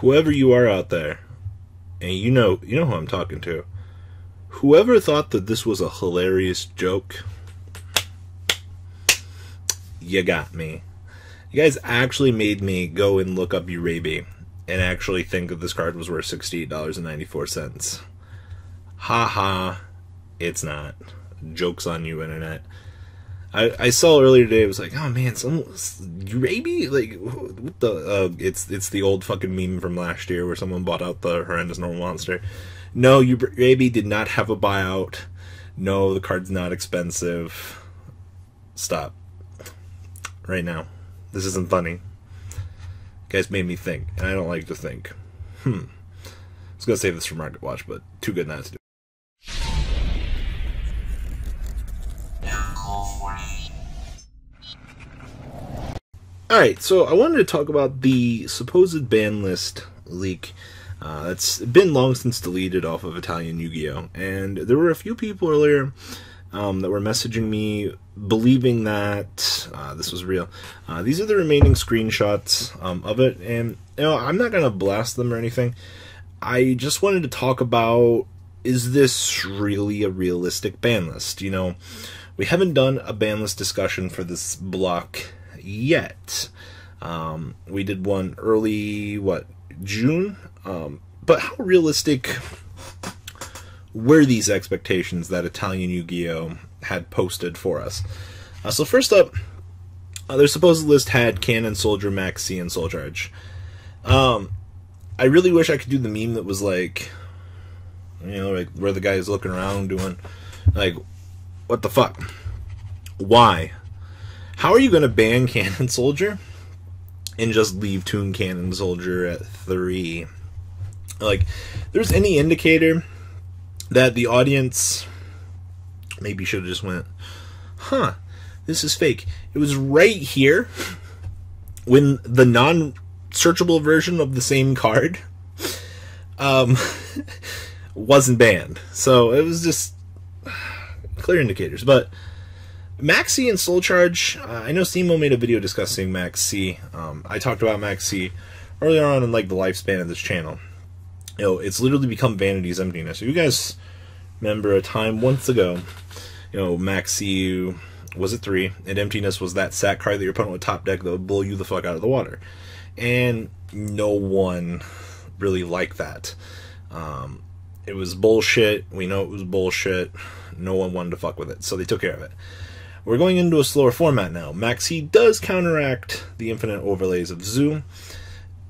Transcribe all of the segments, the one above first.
whoever you are out there, and you know who I'm talking to, whoever thought that this was a hilarious joke, you got me. You guys actually made me go and look up Uraby and actually think that this card was worth $68.94. Ha ha, it's not. Joke's on you, internet. I saw earlier today, it was like, oh man, Uraby? Like, what the, it's the old fucking meme from last year where someone bought out the horrendous normal monster. No, Uraby did not have a buyout. No, the card's not expensive. Stop. Right now. This isn't funny. You guys made me think, and I don't like to think. I was gonna save this for Market Watch, but too good not to do. Alright, so I wanted to talk about the supposed ban list leak that's been long since deleted off of Italian Yu-Gi-Oh! And there were a few people earlier that were messaging me believing that this was real. These are the remaining screenshots of it, and I'm not going to blast them or anything. I just wanted to talk about, is this really a realistic ban list? We haven't done a ban list discussion for this block yet. We did one early, June? But how realistic were these expectations that Italian Yu-Gi-Oh! Had posted for us? So first up, their supposed list had Cannon, Soldier, Max C, and Soul Charge. I really wish I could do the meme that was like, like where the guy is looking around doing, like, what the fuck? Why? How are you going to ban Cannon Soldier and just leave Toon Cannon Soldier at 3? Like, there's any indicator that the audience maybe should have just went, huh, this is fake. It was right here when the non-searchable version of the same card wasn't banned. So it was just clear indicators. But Max C and Soul Charge, I know Simo made a video discussing Max C. I talked about Max C earlier on in the lifespan of this channel. It's literally become Vanity's Emptiness. So you guys remember a time once ago, Max C was at 3, and Emptiness was that sack card that your opponent would top deck that would blow you the fuck out of the water. And no one really liked that. It was bullshit. We know it was bullshit. No one wanted to fuck with it, so they took care of it. We're going into a slower format now. Max C does counteract the infinite overlays of Zoo.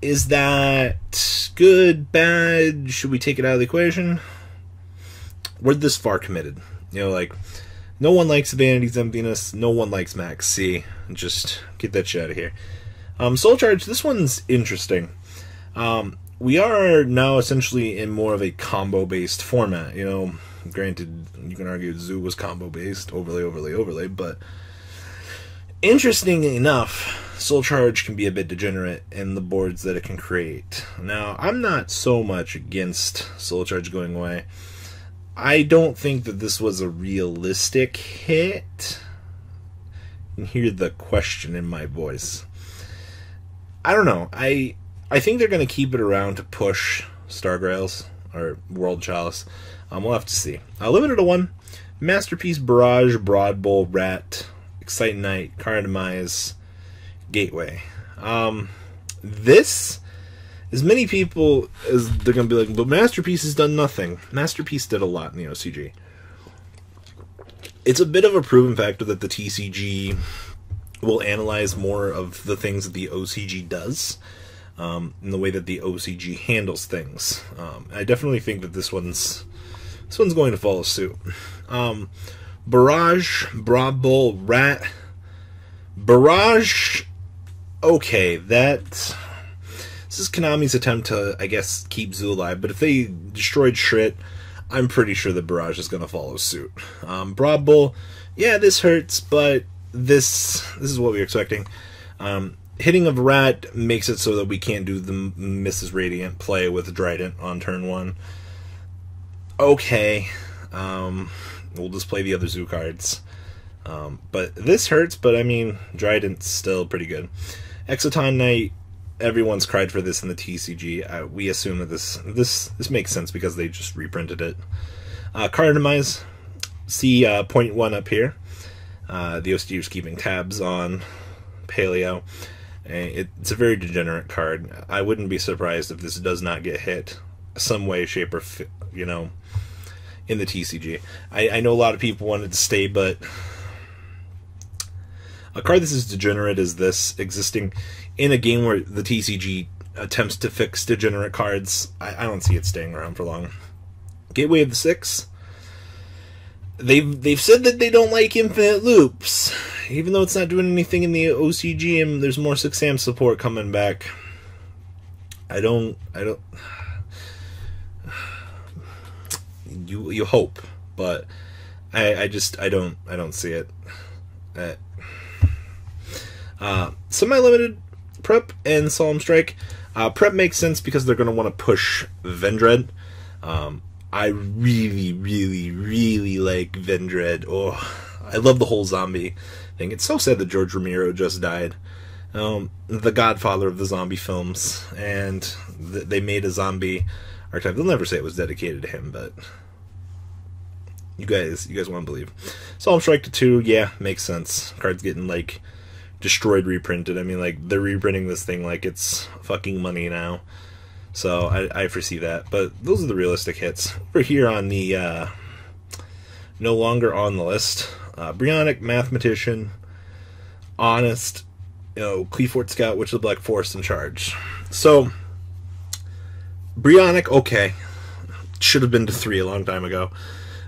Is that good, bad? Should we take it out of the equation? We're this far committed. No one likes Vanity's Emptiness. No one likes Max C. Just get that shit out of here. Soul Charge, this one's interesting. We are now essentially in more of a combo-based format. Granted, you can argue Zoo was combo-based, overlay, but interesting enough, Soul Charge can be a bit degenerate in the boards that it can create. Now, I'm not so much against Soul Charge going away. I don't think that this was a realistic hit. You can hear the question in my voice. I don't know. I think they're going to keep it around to push Stargrails or World Chalice. We'll have to see. Limited to 1. Masterpiece, Barrage, Broad Bowl, Rat, Excite Night, Cardomize, Gateway. This, as many people as they're going to be like, but Masterpiece has done nothing. Masterpiece did a lot in the OCG. It's a bit of a proven factor that the TCG will analyze more of the things that the OCG does, in the way that the OCG handles things. I definitely think that this one's going to follow suit. Barrage, Broad Bowl, Rat. Barrage, okay, this is Konami's attempt to, I guess, keep Zoo alive, but if they destroyed Shrit, I'm pretty sure that Barrage is going to follow suit. Broad Bowl, yeah, this hurts, but this is what we were expecting. Hitting of Rat makes it so that we can't do the Mrs. Radiant play with Drident on turn 1. Okay, we'll just play the other Zoo cards. But this hurts, but I mean, Drident's still pretty good. Exoton Knight, everyone's cried for this in the TCG. We assume that this makes sense because they just reprinted it. Card demise. See point 1 up here. The OCG was keeping tabs on Paleo. It's a very degenerate card. I wouldn't be surprised if this does not get hit some way, shape, or in the TCG. I know a lot of people wanted to stay, but a card that's as degenerate as this existing in a game where the TCG attempts to fix degenerate cards, I don't see it staying around for long. Gateway of the Six. They've said that they don't like infinite loops, even though it's not doing anything in the OCG and there's more 6am support coming back. I don't. You hope, but I don't see it. Semi-limited Prep and Solemn Strike. Prep makes sense because they're going to want to push Vendread. I really, really, really like Vendread. Oh, I love the whole zombie thing. It's so sad that George Romero just died. The godfather of the zombie films. And they made a zombie archetype. They'll never say it was dedicated to him, but you guys want to believe. Solemn Strike to 2, yeah, makes sense. Card's getting, like, destroyed, reprinted. I mean, like, they're reprinting this thing like it's fucking money now. So I foresee that. But those are the realistic hits. We're here on the no longer on the list. Brionac, Mathematician, Honest, Qliphort Scout, Witch of the Black Forest, and Charge. So Brionac, okay. Should have been to 3 a long time ago.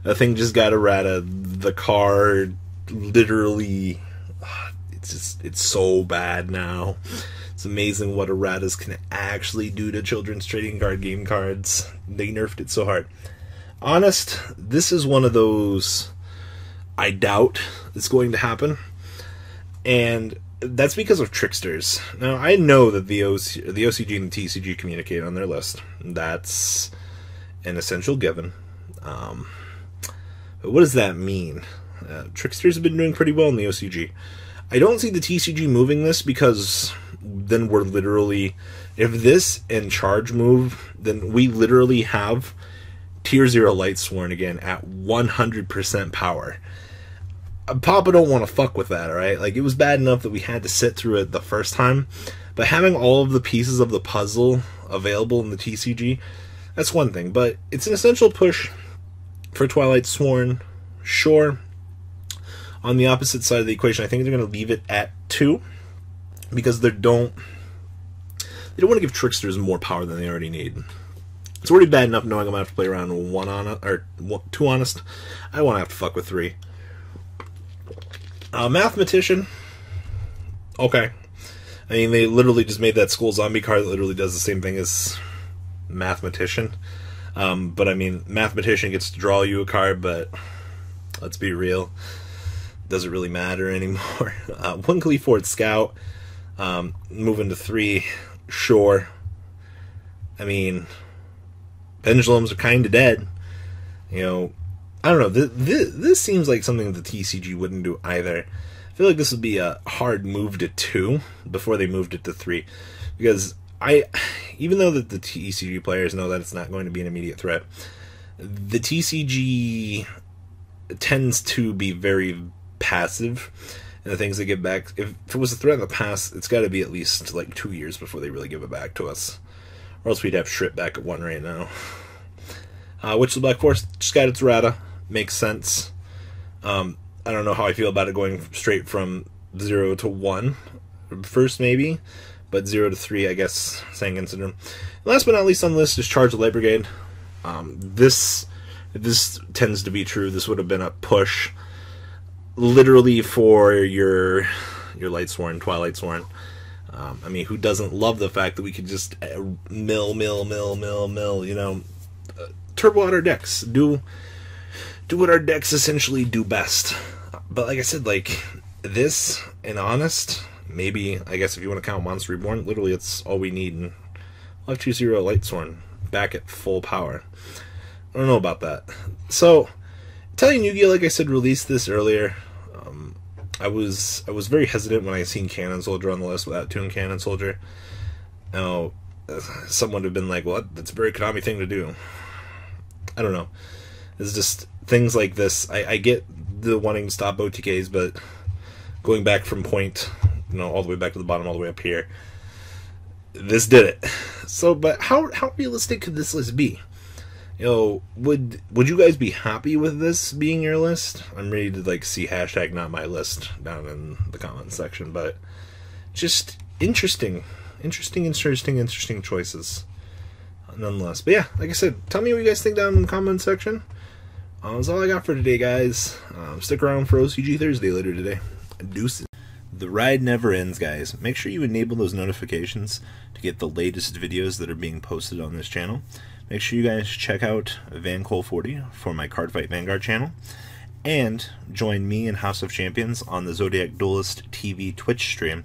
That thing just got errata. The card literally, it's so bad now. It's amazing what erratas can actually do to children's trading card game cards. They nerfed it so hard. Honest, this is one of those I doubt it's going to happen. And that's because of Tricksters. Now, I know that the OCG and the TCG communicate on their list. That's an essential given. But what does that mean? Tricksters have been doing pretty well in the OCG. I don't see the TCG moving this because then we're literally, if this and Charge move, then we literally have Tier 0 Lightsworn again at 100% power. Papa don't want to fuck with that, alright? Like, it was bad enough that we had to sit through it the first time, but having all of the pieces of the puzzle available in the TCG, that's one thing. But it's an essential push for Twilight Sworn, sure. On the opposite side of the equation, I think they're going to leave it at 2 because they don't want to give Tricksters more power than they already need. It's already bad enough knowing I'm going to have to play around 2 Honest. I don't want to have to fuck with 3. Mathematician, okay. I mean, they literally just made that school zombie card that literally does the same thing as Mathematician. But I mean, Mathematician gets to draw you a card, but let's be real, doesn't really matter anymore. One Qliphort Scout, moving to 3, sure. I mean, Pendulums are kind of dead. I don't know. This seems like something the TCG wouldn't do either. I feel like this would be a hard move to 2 before they moved it to 3. Because even though that the TCG players know that it's not going to be an immediate threat, the TCG tends to be very passive in the things they give back. If it was a threat in the past, it's got to be at least like 2 years before they really give it back to us. Or else we'd have Shrip back at 1 right now. Witch of the Black Forest just got its errata. Makes sense. I don't know how I feel about it going straight from 0 to 1 first, maybe, but 0 to 3, I guess, Sanguine Syndrome. And last but not least on the list is Charge the Light Brigade. This tends to be true. This would have been a push, literally, for your Lightsworn, Twilight Sworn. I mean, who doesn't love the fact that we could just mill, turbo out our decks, do what our decks essentially do best. But like I said, like, this and Honest, maybe, I guess if you want to count Monster Reborn, literally it's all we need, and we'll have 2-0 Lightsworn back at full power. I don't know about that. So, Italian Yu-Gi-Oh!, like I said, released this earlier. I was very hesitant when I seen Cannon Soldier on the list without Toon Cannon Soldier. Now, someone would have been like, well, that's a very Konami thing to do. I don't know. It's just things like this. I get the wanting to stop OTKs, but going back from point, all the way back to the bottom, all the way up here, this did it. So, but how realistic could this list be? Would you guys be happy with this being your list? I'm ready to see hashtag not my list down in the comments section, but just interesting choices nonetheless. But yeah, like I said, tell me what you guys think down in the comments section. That's all I got for today, guys. Stick around for OCG Thursday later today. Deuces. The ride never ends, guys. Make sure you enable those notifications to get the latest videos that are being posted on this channel. Make sure you guys check out VanCole40 for my Cardfight Vanguard channel. And join me and House of Champions on the Zodiac Duelist TV Twitch stream.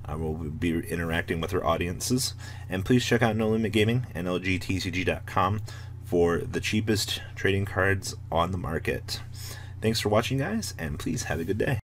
We'll be interacting with our audiences. And please check out No Limit Gaming and LGTCG.com for the cheapest trading cards on the market. Thanks for watching, guys, and please have a good day.